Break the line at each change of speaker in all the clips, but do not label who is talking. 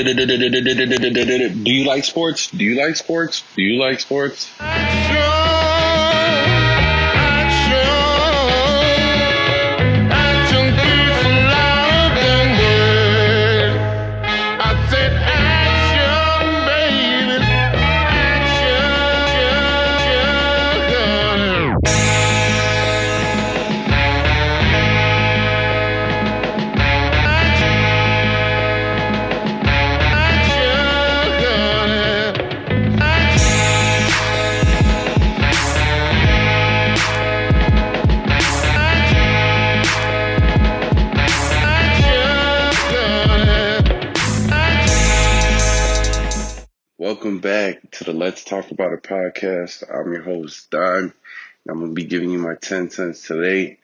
Do you like sports? Do you like sports? Do you like sports? Welcome back to the Let's Talk About It podcast. I'm your host, Dime, and I'm going to be giving you my 10 cents today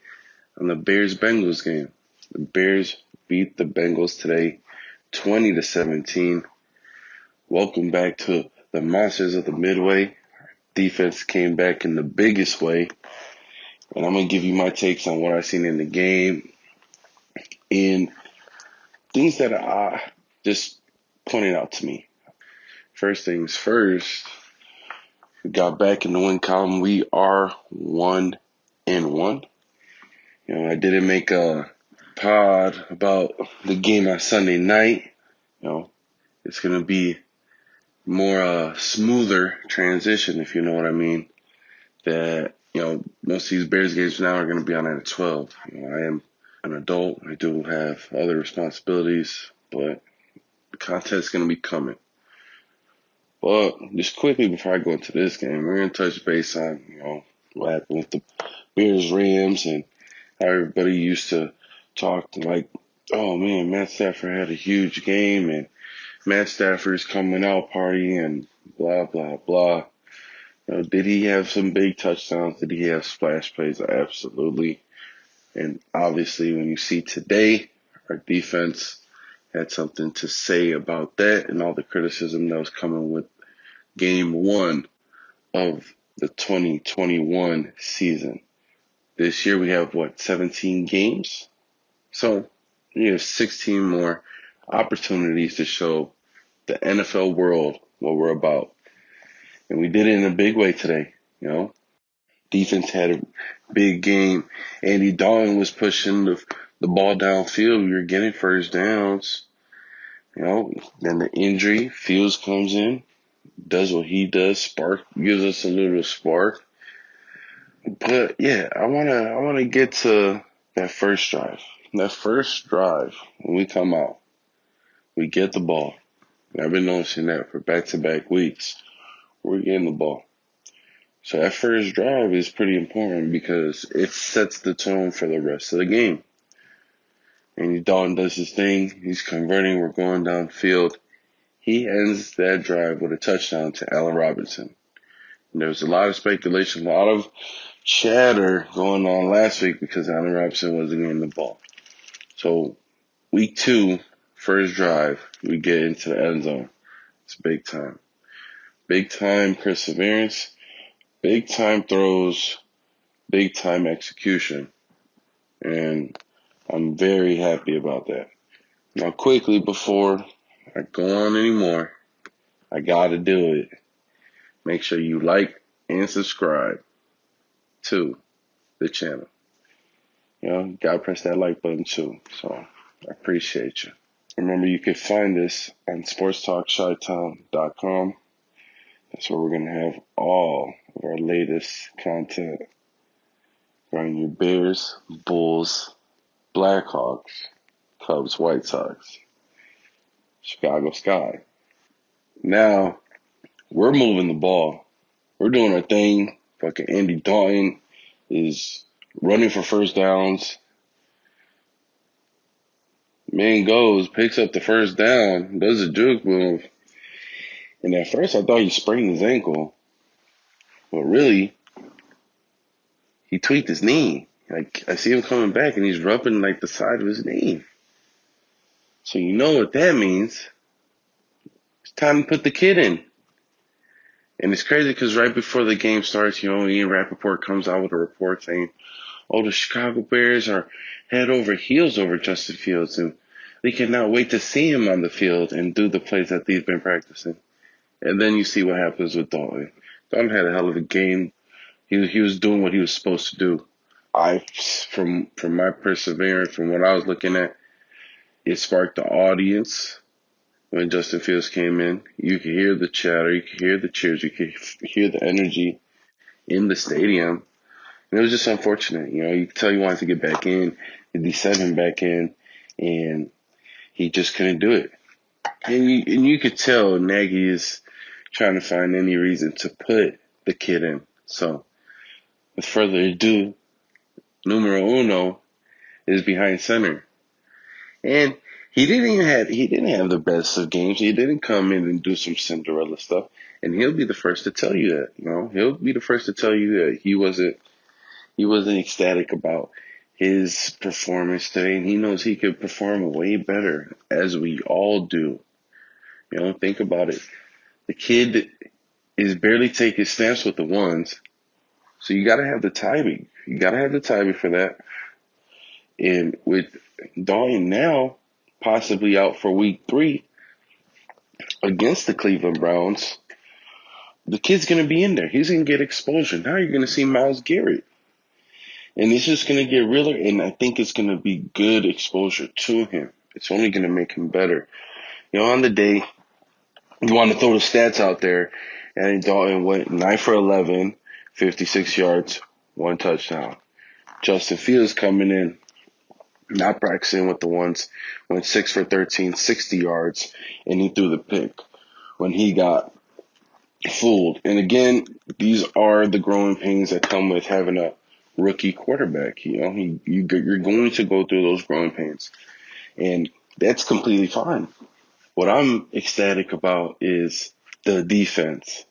on the Bears-Bengals game. The Bears beat the Bengals today, 20-17. Welcome back to the Monsters of the Midway. Defense came back in the biggest way, and I'm going to give you my takes on what I've seen in the game and things that are just pointed out to me. First things first, we got back in the win column. We are 1-1. I didn't make a pod about the game on Sunday night. It's going to be more smoother transition, if you know what I mean. That, most of these Bears games now are going to be on at 12. I am an adult. I do have other responsibilities, but the content's going to be coming. But just quickly before I go into this game, we're going to touch base on, what happened with the Bears-Rams and how everybody used to talk like, oh man, Matt Stafford had a huge game and Matt Stafford's coming out party and blah, blah, blah. Did he have some big touchdowns? Did he have splash plays? Absolutely. And obviously when you see today, our defense had something to say about that and all the criticism that was coming with game one of the 2021 season. This year we have, 17 games? So we have 16 more opportunities to show the NFL world what we're about. And we did it in a big way today, Defense had a big game. Andy Dalton was pushing the ball downfield. We were getting first downs. Then the injury, Fields comes in, does what he does, gives us a little spark. But yeah, I wanna get to that first drive. That first drive, when we come out, we get the ball. And I've been noticing that for back-to-back weeks. We're getting the ball. So that first drive is pretty important because it sets the tone for the rest of the game. And Dalton does his thing. He's converting. We're going downfield. He ends that drive with a touchdown to Allen Robinson. And there was a lot of speculation, a lot of chatter going on last week because Allen Robinson wasn't getting the ball. So week 2, first drive, we get into the end zone. It's big time. Big time perseverance, big time throws, big time execution. And I'm very happy about that. Now quickly, before I go on anymore, I gotta do it. Make sure you like and subscribe to the channel. Gotta press that like button too. So I appreciate you. Remember, you can find us on sportstalkchytown.com. That's where we're going to have all of our latest content regarding your Bears, Bulls, Blackhawks, Cubs, White Sox, Chicago Sky. Now, we're moving the ball. We're doing our thing. Fucking Andy Dalton is running for first downs. Man goes, picks up the first down, does a juke move. And at first I thought he sprained his ankle. But really, he tweaked his knee. I see him coming back and he's rubbing the side of his knee. So you know what that means. It's time to put the kid in. And it's crazy because right before the game starts, Ian Rappaport comes out with a report saying, the Chicago Bears are head over heels over Justin Fields. And They cannot wait to see him on the field and do the plays that he's been practicing. And then you see what happens with Dalton. Dalton had a hell of a game. He was doing what he was supposed to do. From my perseverance, from what I was looking at, it sparked the audience when Justin Fields came in. You could hear the chatter, you could hear the cheers, you could hear the energy in the stadium. And it was just unfortunate. You could tell he wanted to get back in, he sent him back in, and he just couldn't do it. And you could tell Nagy is trying to find any reason to put the kid in. So, with further ado, numero uno is behind center. And he didn't have the best of games. He didn't come in and do some Cinderella stuff. And he'll be the first to tell you that. He'll be the first to tell you that he wasn't ecstatic about his performance today, and he knows he could perform way better, as we all do. Think about it. The kid is barely taking snaps with the ones, so you got to have the timing. You got to have the timing for that. And with Dalton now possibly out for week 3 against the Cleveland Browns, the kid's going to be in there. He's going to get exposure. Now you're going to see Myles Garrett. And it's just going to get realer, and I think it's going to be good exposure to him. It's only going to make him better. On the day, you want to throw the stats out there, and Dalton went 9 for 11, 56 yards, 1 touchdown. Justin Fields coming in, not practicing with the ones, went 6 for 13, 60 yards, and he threw the pick when he got fooled. And again, these are the growing pains that come with having a rookie quarterback. You're going to go through those growing pains, and that's completely fine. What I'm ecstatic about is the defense.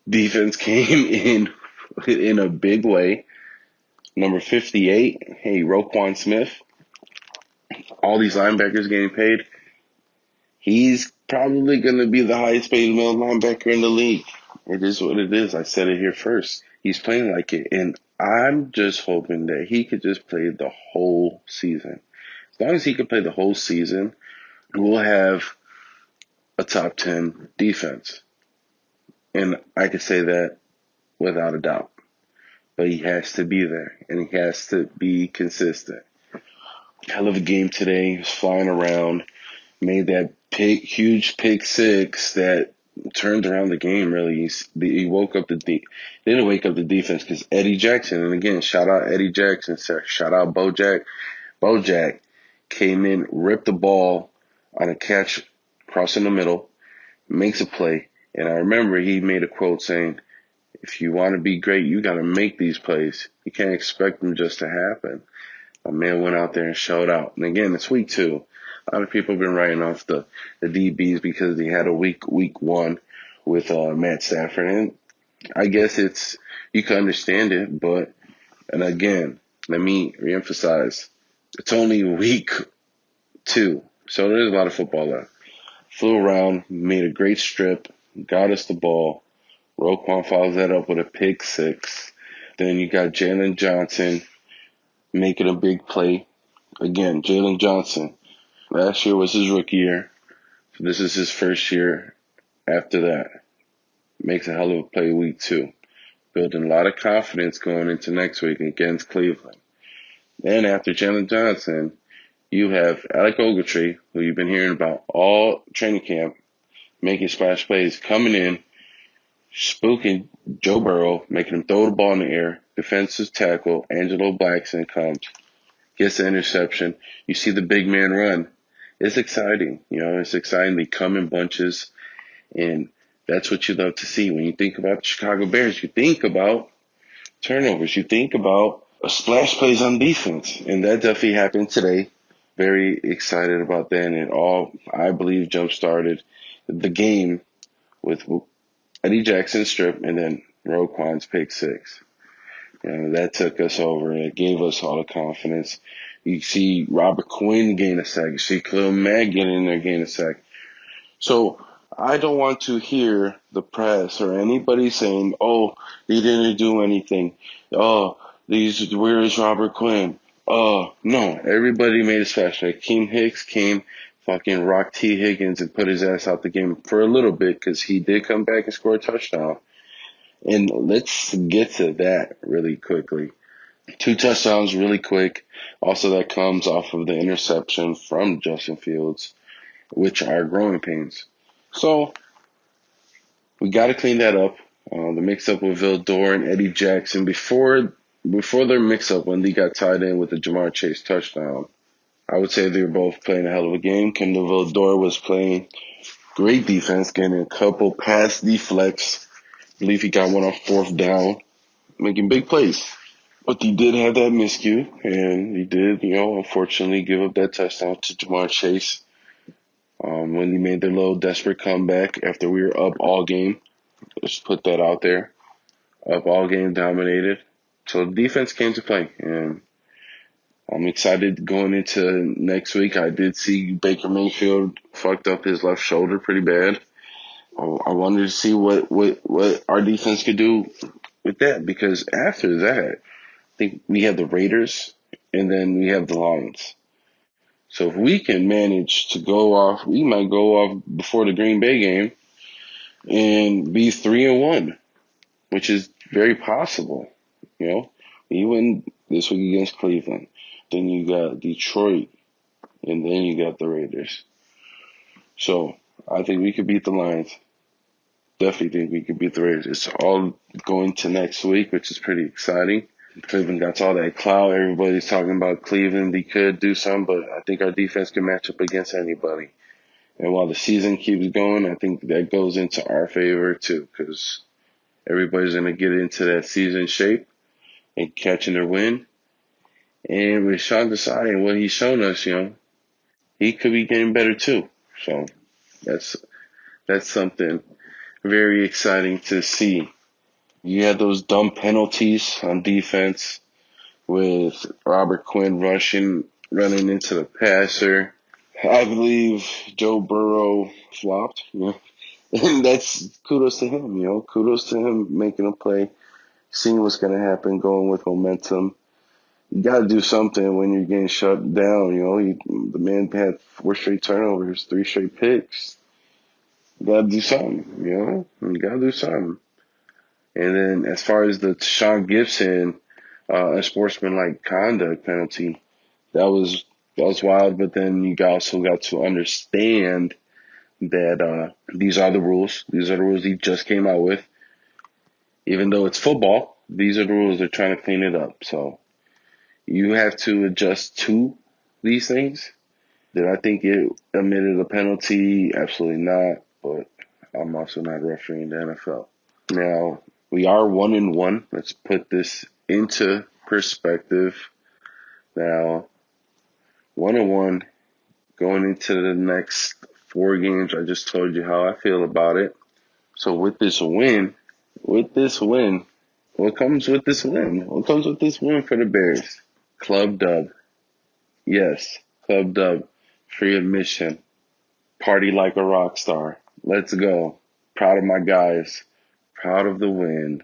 Defense came in a big way. Number 58, hey, Roquan Smith. All these linebackers getting paid. He's probably going to be the highest paid middle linebacker in the league. It is what it is. I said it here first. He's playing like it, and I'm just hoping that he could just play the whole season. As long as he can play the whole season, we'll have a top 10 defense. And I can say that without a doubt. But he has to be there, and he has to be consistent. Hell of a game today. He was flying around, made that huge pick 6 that turned around the game, really. He woke up didn't wake up the defense, because Eddie Jackson, and again, shout out Eddie Jackson, shout out Bojack. Bojack came in, ripped the ball on a catch crossing the middle, makes a play. And I remember he made a quote saying, if you want to be great, you got to make these plays. You can't expect them just to happen. A man went out there and showed out. And again, it's week 2. A lot of people have been writing off the DBs because they had a week 1 with Matt Stafford. And I guess you can understand it, but, and again, let me reemphasize, it's only week 2. So there's a lot of football left. Flew around, made a great strip, got us the ball. Roquan follows that up with a pick 6. Then you got Jalen Johnson making a big play. Again, Jalen Johnson. Last year was his rookie year. So this is his first year after that. Makes a hell of a play week 2. Building a lot of confidence going into next week against Cleveland. Then after Jalen Johnson, you have Alec Ogletree, who you've been hearing about all training camp, making splash plays, coming in, spooking Joe Burrow, making him throw the ball in the air. Defensive tackle, Angelo Blackson comes, gets the interception. You see the big man run. It's exciting. It's exciting. They come in bunches, and that's what you love to see. When you think about the Chicago Bears, you think about turnovers. You think about splash plays on defense, and that definitely happened today. Very excited about that, and it all, I believe, jump-started the game with Eddie Jackson's strip and then Roquan's pick 6. That took us over. It gave us all the confidence. You see Robert Quinn gain a sack. You see Khalil Mack get in there, gain a sack. So I don't want to hear the press or anybody saying, oh, he didn't do anything. Oh, where is Robert Quinn? Oh, no. Everybody made a splash. Akeem Hicks came, fucking rock T. Higgins and put his ass out the game for a little bit because he did come back and score a touchdown. And let's get to that really quickly. 2 touchdowns really quick. Also, that comes off of the interception from Justin Fields, which are growing pains. So, we got to clean that up. The mix-up with Vildor and Eddie Jackson before their mix-up when they got tied in with the Jamar Chase touchdown. I would say they were both playing a hell of a game. Kendall Vildor was playing great defense, getting a couple pass deflects. I believe he got one on 4th down, making big plays. But he did have that miscue, and he did, unfortunately give up that touchdown to Jamar Chase when he made their little desperate comeback after we were up all game. Let's put that out there. Up all game, dominated. So the defense came to play, and I'm excited going into next week. I did see Baker Mayfield fucked up his left shoulder pretty bad. I wanted to see what our defense could do with that, because after that, I think we have the Raiders and then we have the Lions. So if we can manage to go off, we might go off before the Green Bay game and be 3-1, which is very possible. You win this week against Cleveland, then you got Detroit, and then you got the Raiders. So I think we could beat the Lions. Definitely think we could beat the Raiders. It's all going to next week, which is pretty exciting. Cleveland got all that clout. Everybody's talking about Cleveland. They could do something, but I think our defense can match up against anybody. And while the season keeps going, I think that goes into our favor too, because everybody's going to get into that season shape and catching their win. And with Sean Desai and what he's shown us, he could be getting better too. So that's something very exciting to see. You had those dumb penalties on defense with Robert Quinn running into the passer. I believe Joe Burrow flopped, and that's kudos to him, kudos to him making a play, seeing what's going to happen, going with momentum. You got to do something when you're getting shut down, the man had 4 straight turnovers, 3 straight picks. You got to do something, you got to do something. And then as far as the Sean Gibson, unsportsmanlike conduct penalty, that was wild. But then you also got to understand that these are the rules. These are the rules he just came out with. Even though it's football, these are the rules. They're trying to clean it up. So you have to adjust to these things. Did I think it omitted a penalty? Absolutely not. But I'm also not refereeing the NFL. Now, we are 1-1. Let's put this into perspective. Now, 1-1, going into the next 4 games. I just told you how I feel about it. So with this win, what comes with this win? What comes with this win for the Bears? Club dub. Yes, club dub. Free admission. Party like a rock star. Let's go. Proud of my guys. Proud of the win.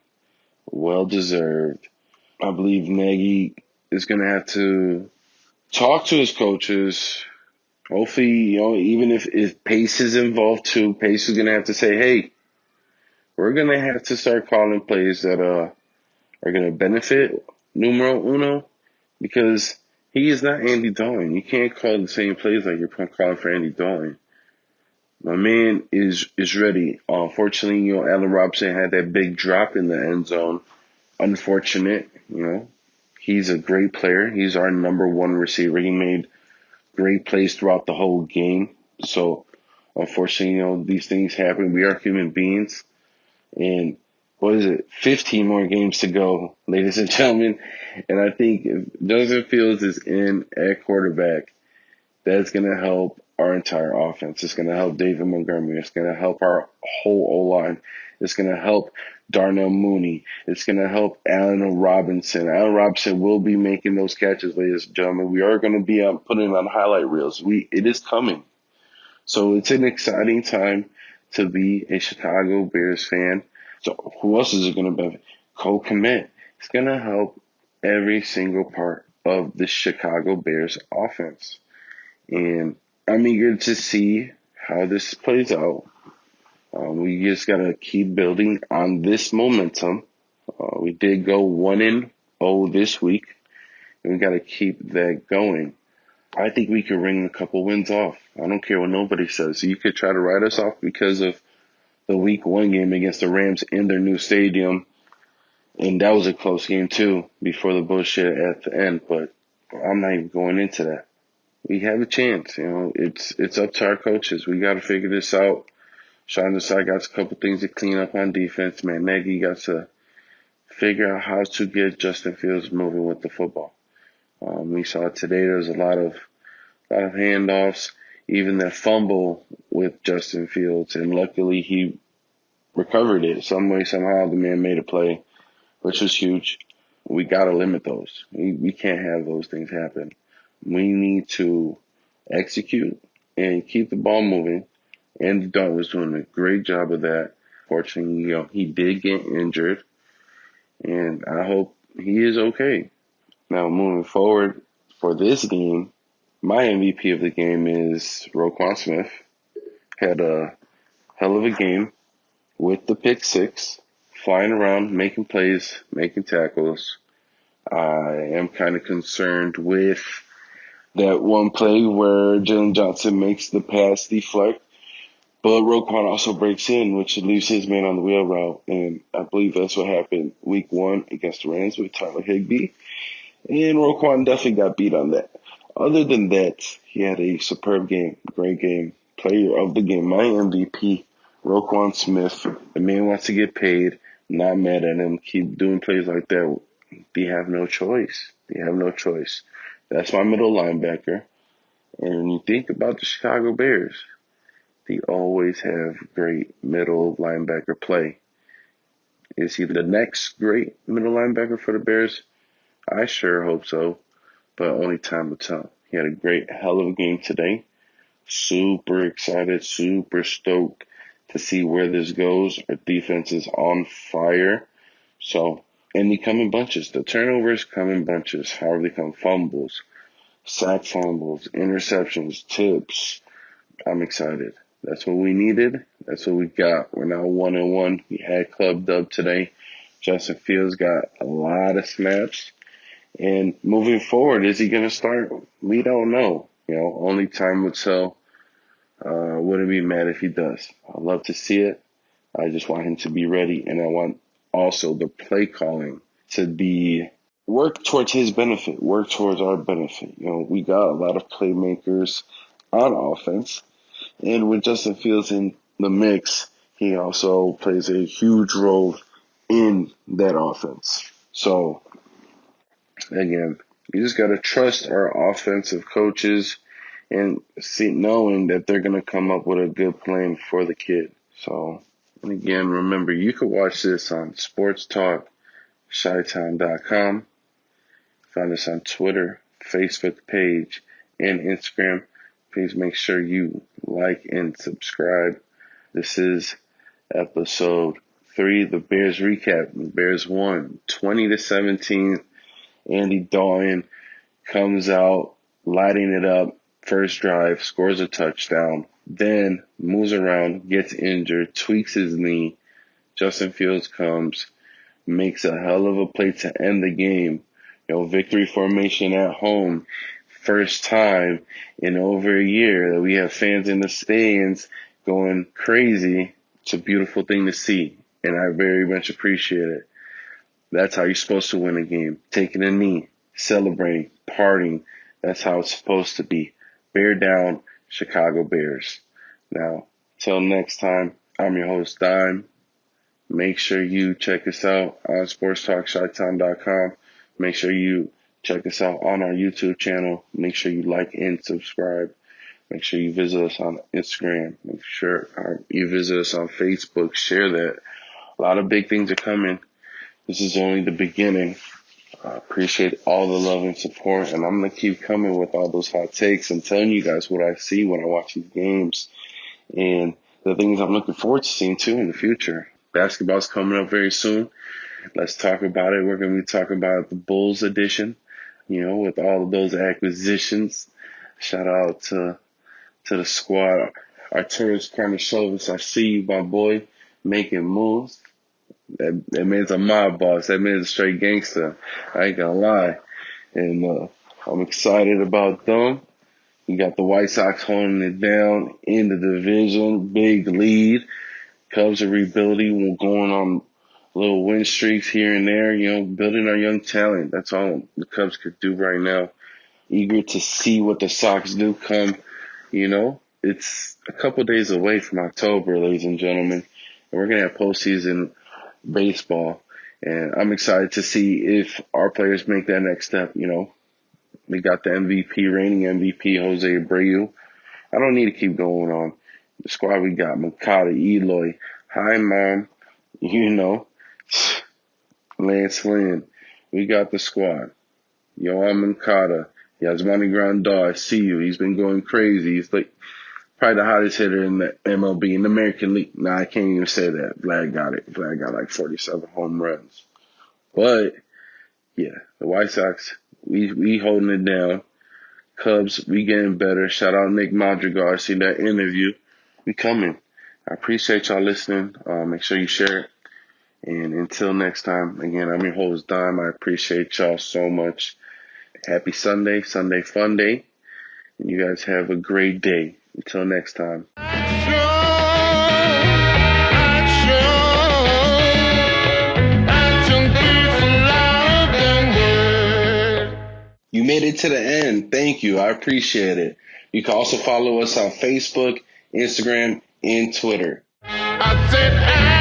Well deserved. I believe Nagy is going to have to talk to his coaches. Hopefully, even if Pace is involved too, Pace is going to have to say, hey, we're going to have to start calling plays that are going to benefit numero uno, because he is not Andy Dalton. You can't call the same plays like you're calling for Andy Dalton. My man is ready. Unfortunately, Allen Robinson had that big drop in the end zone. Unfortunate, He's a great player. He's our number 1 receiver. He made great plays throughout the whole game. So, unfortunately, these things happen. We are human beings. And 15 more games to go, ladies and gentlemen. And I think if Justin Fields is in at quarterback, that's going to help our entire offense. It's going to help David Montgomery. It's going to help our whole O-line. It's going to help Darnell Mooney. It's going to help Allen Robinson. Allen Robinson will be making those catches, ladies and gentlemen. We are going to be putting on highlight reels. It is coming. So it's an exciting time to be a Chicago Bears fan. So who else is it going to benefit? Cole Kmet. It's going to help every single part of the Chicago Bears offense. And I'm eager to see how this plays out. We just gotta keep building on this momentum. We did go 1-0 this week, and we gotta keep that going. I think we could ring a couple wins off. I don't care what nobody says. You could try to write us off because of the week 1 game against the Rams in their new stadium, and that was a close game too before the bullshit at the end. But I'm not even going into that. We have a chance. It's up to our coaches. We got to figure this out. Sean Desai got a couple things to clean up on defense. Man, Nagy got to figure out how to get Justin Fields moving with the football. We saw today there's a lot of handoffs, even that fumble with Justin Fields, and luckily he recovered it some way, somehow. The man made a play, which was huge. We got to limit those. We can't have those things happen. We need to execute and keep the ball moving. Andy Dalton was doing a great job of that. Fortunately, he did get injured, and I hope he is okay. Now, moving forward for this game, my MVP of the game is Roquan Smith. Had a hell of a game with the pick six, flying around, making plays, making tackles. I am kind of concerned with that one play where Jalen Johnson makes the pass deflect, but Roquan also breaks in, which leaves his man on the wheel route. And I believe that's what happened week 1 against the Rams with Tyler Higbee. And Roquan definitely got beat on that. Other than that, he had a superb game, great game, player of the game, my MVP, Roquan Smith. The man wants to get paid, not mad at him. Keep doing plays like that. They have no choice. They have no choice. That's my middle linebacker. And when you think about the Chicago Bears, they always have great middle linebacker play. Is he the next great middle linebacker for the Bears? I sure hope so, but only time will tell. He had a great hell of a game today. Super excited, super stoked to see where this goes. Our defense is on fire. And they come in bunches. The turnovers come in bunches. However, they come fumbles, sack fumbles, interceptions, tips. I'm excited. That's what we needed. That's what we got. We're now 1-1. We had club dub today. Justin Fields got a lot of snaps. And moving forward, is he going to start? We don't know. Only time will tell. Wouldn't be mad if he does. I'd love to see it. I just want him to be ready, and I want also the play calling to be work towards his benefit, work towards our benefit. We got a lot of playmakers on offense, and with Justin Fields in the mix, he also plays a huge role in that offense. So, again, you just got to trust our offensive coaches and knowing that they're going to come up with a good plan for the kid. So, and again, remember, you can watch this on sportstalkchytown.com. Find us on Twitter, Facebook page, and Instagram. Please make sure you like and subscribe. This is episode 3, the Bears recap. The Bears won 20-17. Andy Dalton comes out, lighting it up. First drive, scores a touchdown, then moves around, gets injured, tweaks his knee. Justin Fields comes, makes a hell of a play to end the game. Victory formation at home. First time in over a year that we have fans in the stands going crazy. It's a beautiful thing to see, and I very much appreciate it. That's how you're supposed to win a game. Taking a knee, celebrating, partying. That's how it's supposed to be. Bear down, Chicago Bears. Now, till next time, I'm your host, Dime. Make sure you check us out on sportstalkchytown.com. Make sure you check us out on our YouTube channel. Make sure you like and subscribe. Make sure you visit us on Instagram. Make sure you visit us on Facebook. Share that. A lot of big things are coming. This is only the beginning. I appreciate all the love and support, and I'm going to keep coming with all those hot takes and telling you guys what I see when I watch these games and the things I'm looking forward to seeing too in the future. Basketball's coming up very soon. Let's talk about it. We're going to be talking about the Bulls edition, with all of those acquisitions. Shout out to to the squad. Arturas Karnisovas, I see you, my boy, making moves. That man's a mob boss. That man's a straight gangster. I ain't gonna lie. And I'm excited about them. You got the White Sox holding it down in the division. Big lead. Cubs are rebuilding. We're going on little win streaks here and there, building our young talent. That's all the Cubs could do right now. Eager to see what the Sox do come, It's a couple days away from October, ladies and gentlemen. And we're going to have postseason baseball. And I'm excited to see if our players make that next step, We got the reigning MVP, Jose Abreu. I don't need to keep going on. The squad we got, Makata, Eloy, Hi Mom, Lance Lynn. We got the squad. Yohan Moncada, Yasmani Grandal, I see you. He's been going crazy. He's like probably the hottest hitter in the MLB, in the American League. Nah, I can't even say that. Vlad got it. Vlad got like 47 home runs. But, yeah, the White Sox, we holding it down. Cubs, we getting better. Shout out Nick Madrigal. I seen that interview. We coming. I appreciate y'all listening. Make sure you share it. And until next time, again, I'm your host, Dime. I appreciate y'all so much. Happy Sunday fun day. And you guys have a great day. Until next time. You made it to the end. Thank you. I appreciate it. You can also follow us on Facebook, Instagram, and Twitter. I said,